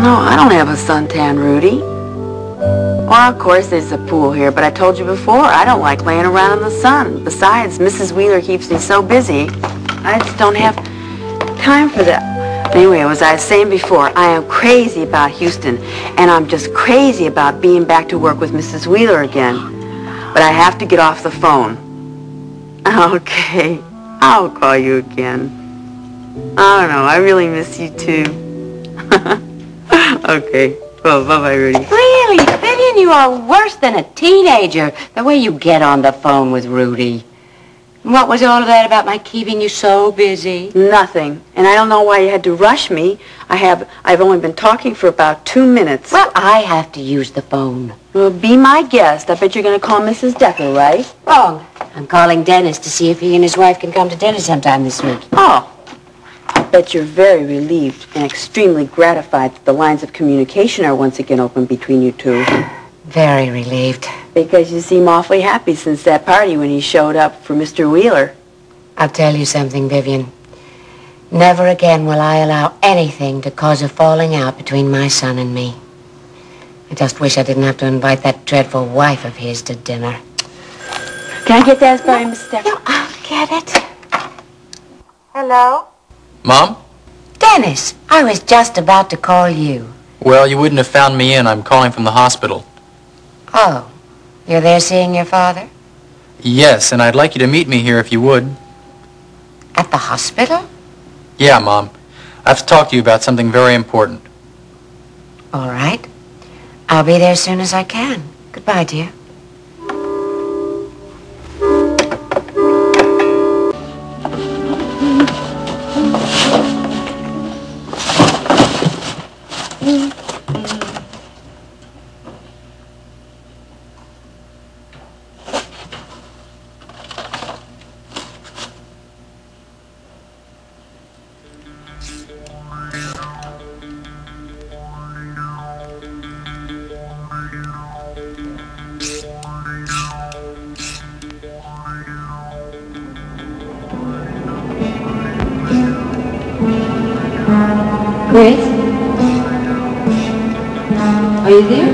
No, I don't have a suntan, Rudy. Well, of course, there's a pool here, but I told you before, I don't like laying around in the sun. Besides, Mrs. Wheeler keeps me so busy, I just don't have time for that. Anyway, as I was saying before, I am crazy about Houston, and I'm just crazy about being back to work with Mrs. Wheeler again. But I have to get off the phone. Okay, I'll call you again. I don't know, I really miss you too. Okay, well, bye-bye, Rudy. Really, Vivian, you are worse than a teenager, the way you get on the phone with Rudy. What was all of that about my keeping you so busy? Nothing. And I don't know why you had to rush me. I've only been talking for about 2 minutes. Well, I have to use the phone. Well, be my guest. I bet you're going to call Mrs. Decker, right? Wrong. I'm calling Dennis to see if he and his wife can come to dinner sometime this week. Oh. I bet you're very relieved and extremely gratified that the lines of communication are once again open between you two. Very relieved. Because you seem awfully happy since that party when he showed up for Mr. Wheeler. I'll tell you something, Vivian. Never again will I allow anything to cause a falling out between my son and me. I just wish I didn't have to invite that dreadful wife of his to dinner. Can I get that by Mrs. Decker? No, I'll get it. Hello? Mom? Dennis, I was just about to call you. Well, you wouldn't have found me in. I'm calling from the hospital. Oh, you're there seeing your father? Yes, and I'd like you to meet me here if you would. At the hospital? Yeah, Mom. I have to talk to you about something very important. All right. I'll be there as soon as I can. Goodbye, dear. Chris? Are you there?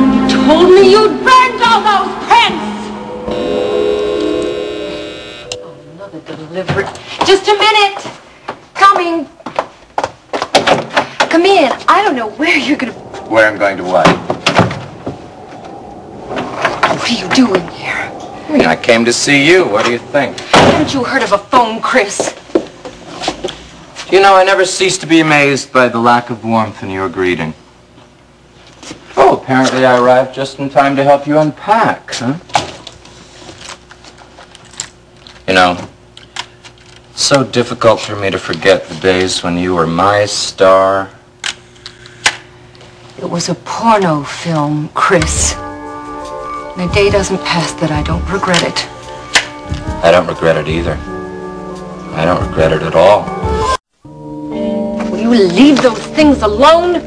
You told me you'd burned all those prints! Oh, another delivery. Just a minute. Coming. Come in. I don't know where you're going to... Where I'm going to what? What are you doing here? I came to see you. What do you think? Haven't you heard of a phone, Chris? You know, I never cease to be amazed by the lack of warmth in your greeting. Oh, apparently I arrived just in time to help you unpack, huh? You know, it's so difficult for me to forget the days when you were my star. It was a porno film, Chris. The day doesn't pass that I don't regret it. I don't regret it either. I don't regret it at all. Will you leave those things alone?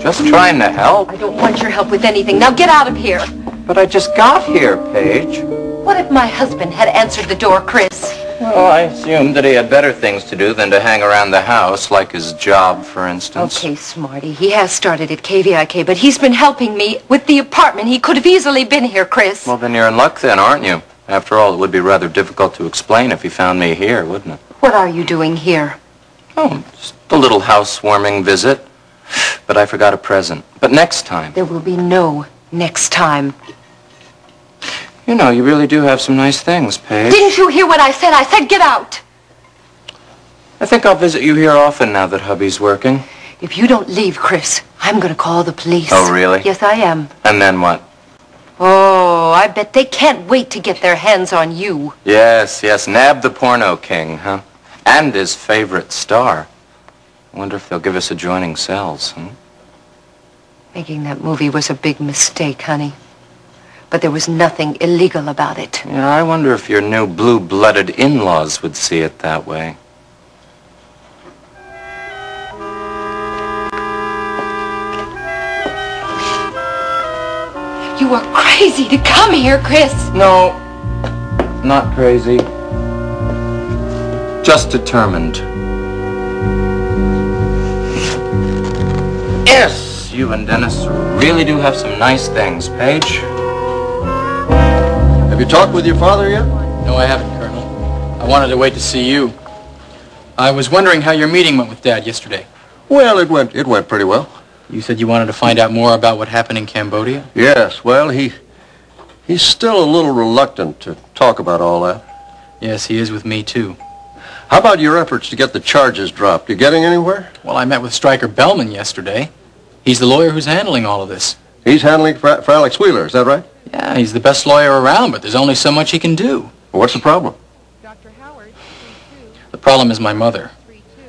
Just trying to help. I don't want your help with anything. Now get out of here. But I just got here, Paige. What if my husband had answered the door, Chris? Well, I assumed that he had better things to do than to hang around the house, like his job, for instance. Okay, Smarty. He has started at KVIK, but he's been helping me with the apartment. He could have easily been here, Chris. Well, then you're in luck then, aren't you? After all, it would be rather difficult to explain if he found me here, wouldn't it? What are you doing here? Oh, just a little housewarming visit. But I forgot a present. But next time. There will be no next time. You know, you really do have some nice things, Paige. Didn't you hear what I said? I said get out. I think I'll visit you here often now that hubby's working. If you don't leave, Chris, I'm going to call the police. Oh, really? Yes, I am. And then what? Oh, I bet they can't wait to get their hands on you. Yes, yes, nab the porno king, huh? And his favorite star. I wonder if they'll give us adjoining cells, huh? Making that movie was a big mistake, honey. But there was nothing illegal about it. Yeah, I wonder if your new blue-blooded in-laws would see it that way. You are crazy to come here, Chris. No, not crazy. Just determined. Yes, you and Dennis really do have some nice things, Paige. Have you talked with your father yet? No, I haven't, Colonel. I wanted to wait to see you. I was wondering how your meeting went with Dad yesterday. Well, it went pretty well. You said you wanted to find out more about what happened in Cambodia? Yes, well, he's still a little reluctant to talk about all that. Yes, he is with me, too. How about your efforts to get the charges dropped? You getting anywhere? Well, I met with Stryker Bellman yesterday. He's the lawyer who's handling all of this. He's handling for Alex Wheeler, is that right? Yeah, he's the best lawyer around, but there's only so much he can do. What's the problem? Dr. Howard, 3-2. The problem is my mother.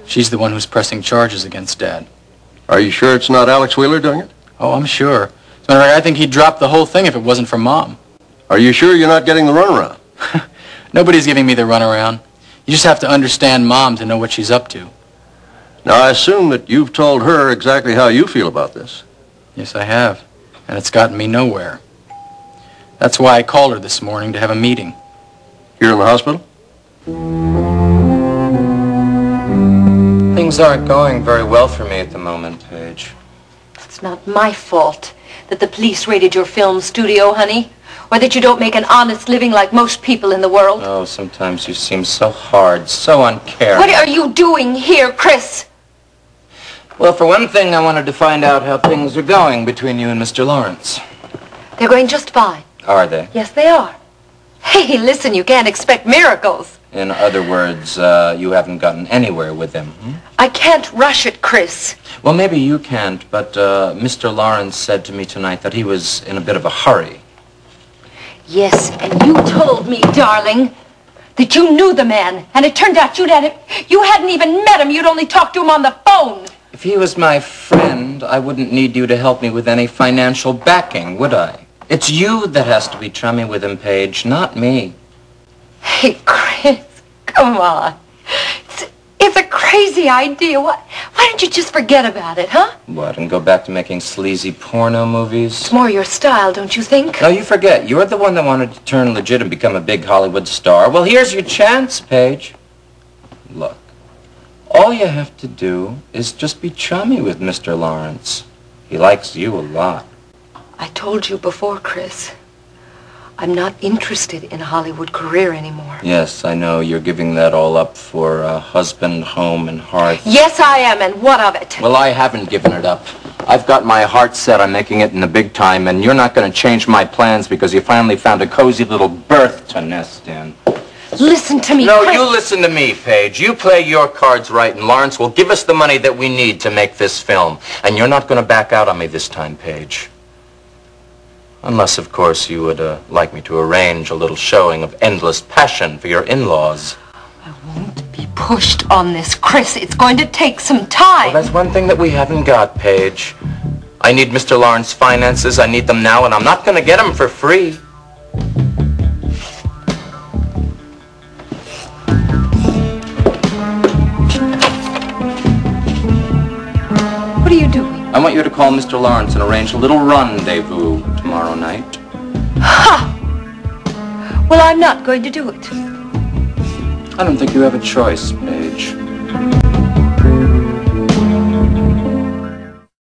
She's the one who's pressing charges against Dad. Are you sure it's not Alex Wheeler doing it? Oh, I'm sure. As a matter of fact, I think he'd drop the whole thing if it wasn't for Mom. Are you sure you're not getting the runaround? Nobody's giving me the runaround. You just have to understand Mom to know what she's up to. Now, I assume that you've told her exactly how you feel about this. Yes, I have. And it's gotten me nowhere. That's why I called her this morning to have a meeting. Here in the hospital? Things aren't going very well for me at the moment, Paige. It's not my fault that the police raided your film studio, honey, or that you don't make an honest living like most people in the world. Oh, sometimes you seem so hard, so uncaring. What are you doing here, Chris? Well, for one thing, I wanted to find out how things are going between you and Mr. Lawrence. They're going just fine. Are they? Yes, they are. Hey, listen, you can't expect miracles. In other words, you haven't gotten anywhere with him. I can't rush it, Chris. Well, maybe you can't, but Mr. Lawrence said to me tonight that he was in a bit of a hurry. Yes, and you told me, darling, that you knew the man, and it turned out you hadn't even met him. You'd only talked to him on the phone. If he was my friend, I wouldn't need you to help me with any financial backing, would I? It's you that has to be chummy with him, Paige, not me. Hey, Chris, come on. It's a crazy idea. Why don't you just forget about it, huh? What, and go back to making sleazy porno movies? It's more your style, don't you think? No, you forget. You're the one that wanted to turn legit and become a big Hollywood star. Well, here's your chance, Paige. Look, all you have to do is just be chummy with Mr. Lawrence. He likes you a lot. I told you before, Chris. I'm not interested in a Hollywood career anymore. Yes, I know. You're giving that all up for a husband, home, and hearth. Yes, I am, and what of it? Well, I haven't given it up. I've got my heart set on making it in the big time, and you're not going to change my plans because you finally found a cozy little berth to nest in. Listen to me, No, Chris. you listen to me, Paige. You play your cards right, and Lawrence will give us the money that we need to make this film. And you're not going to back out on me this time, Paige. Unless, of course, you would like me to arrange a little showing of endless passion for your in-laws. I won't be pushed on this, Chris. It's going to take some time. Well, that's one thing that we haven't got, Paige. I need Mr. Lawrence's finances. I need them now, and I'm not going to get them for free. What are you doing? I want you to call Mr. Lawrence and arrange a little rendezvous tomorrow night. Ha! Well, I'm not going to do it. I don't think you have a choice, Paige.